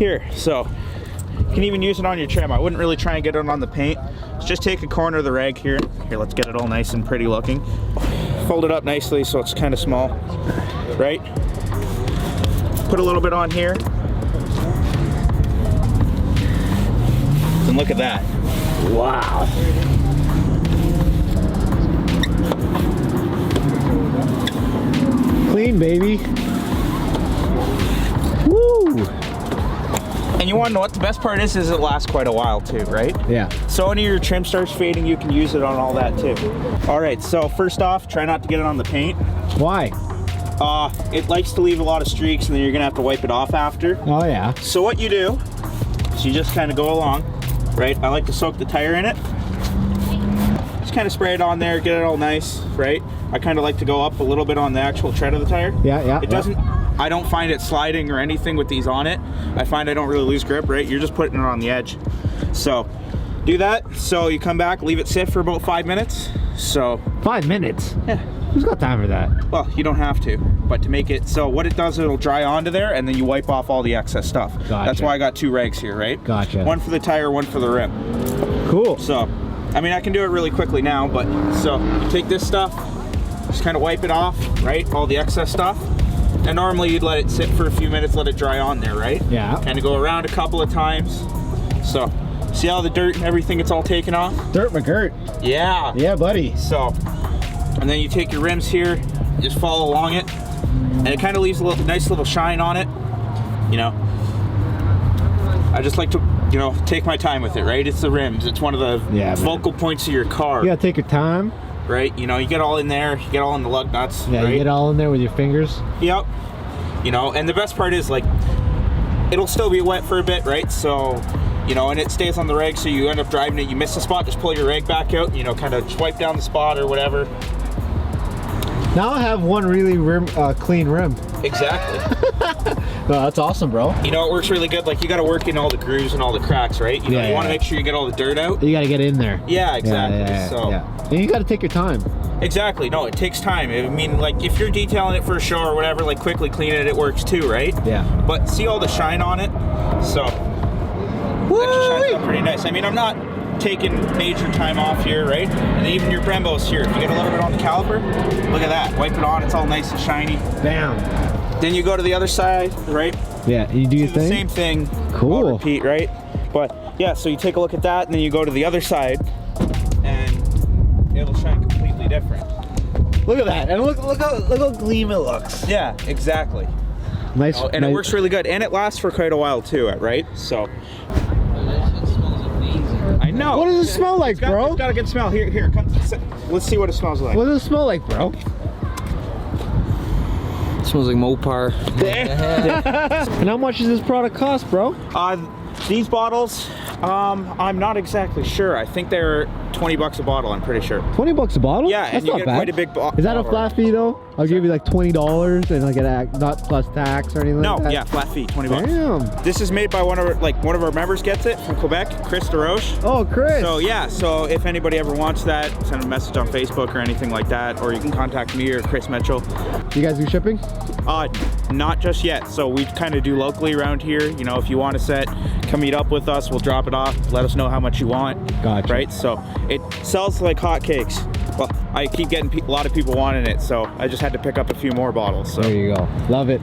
here. So you can even use it on your trim. I wouldn't really try and get it on the paint. Just take a corner of the rag here. Here, let's get it all nice and pretty looking. Fold it up nicely so it's kind of small, right? Put a little bit on here. And look at that. Wow. Clean, baby. Woo! And you want to know what the best part is it lasts quite a while too, right? Yeah. So any of your trim starts fading, you can use it on all that too. All right, so first off, try not to get it on the paint. Why? It likes to leave a lot of streaks and then you're gonna have to wipe it off after. Oh yeah. So what you do is you just kind of go along, right? I like to soak the tire in it. Just kind of spray it on there, get it all nice, right? I kind of like to go up a little bit on the actual tread of the tire. Yeah. It doesn't, I don't find it sliding or anything with these on it. I find I don't really lose grip, right? You're just putting it on the edge. So do that. So you come back, leave it sit for about 5 minutes. So 5 minutes? yeah. Who's got time for that? Well, you don't have to, but to make it, so what it does, it'll dry onto there and then you wipe off all the excess stuff. Gotcha. That's why I got 2 rags here, right? Gotcha. One for the tire, one for the rim. Cool. So, I mean, I can do it really quickly now, but so you take this stuff, just kind of wipe it off, right? All the excess stuff. And normally you'd let it sit for a few minutes, let it dry on there, right? Yeah. And to go around a couple of times. So, see how the dirt and everything, it's all taken off? Dirt McGirt. Yeah. Yeah, buddy. So, and then you take your rims here, just follow along it, and it kind of leaves a nice little shine on it. You know, I just like to, you know, take my time with it, right? It's the rims. It's one of the focal points of your car. You gotta take your time. Right? You know, you get all in there, you get all in the lug nuts. Yeah, right? you get all in there with your fingers. Yep. You know, and the best part is, like, it'll still be wet for a bit, right? So, you know, and it stays on the rag, so you end up driving it, you miss a spot, just pull your rag back out, you know, kind of swipe down the spot or whatever. Now I have one really clean rim. Exactly. No, that's awesome, bro. You know, it works really good. Like, you got to work in all the grooves and all the cracks, right? You know, you want to make sure you get all the dirt out. You got to get in there. Yeah, exactly. Yeah. And you got to take your time. Exactly. No, it takes time. I mean, like, if you're detailing it for a show or whatever, like, quickly clean it, it works too, right? Yeah. But see all the shine on it? So, it actually shines up pretty nice. I mean, I'm not taking major time off here, right? And even your Brembos here, if you get a little bit on the caliper, look at that. Wipe it on, it's all nice and shiny. Bam. Then you go to the other side, right? Yeah, you do your thing? The same thing. Cool. I'll repeat, right? But yeah, so you take a look at that, and then you go to the other side, and it'll shine completely different. Look at that, and look how gleam it looks. Yeah, exactly. Nice. You know, and nice. it works really good, and it lasts for quite a while too, right? So. I know. What does it smell like, bro? It's got a good smell. Here, come. Let's see what it smells like. What does it smell like, bro? It smells like Mopar. And how much does this product cost, bro? These bottles, I'm not exactly sure. I think they're 20 bucks a bottle, I'm pretty sure. 20 bucks a bottle? Yeah, that's and you not get bad. quite a big bottle. Is that a flat fee though? I'll give you like $20 and like not plus tax or anything like that? No, yeah, flat fee, 20 bucks. Damn. This is made by one of our members gets it from Quebec, Chris DeRoche. Oh, Chris. So yeah, so if anybody ever wants that, send a message on Facebook or anything like that, or you can contact me or Chris Mitchell. You guys do shipping? Not just yet. So we kind of do locally around here. You know, if you want a set, come meet up with us. We'll drop it off. Let us know how much you want. Gotcha. Right? So it sells like hotcakes. Well, I keep getting a lot of people wanting it, so I just had to pick up a few more bottles. So. There you go. Love it.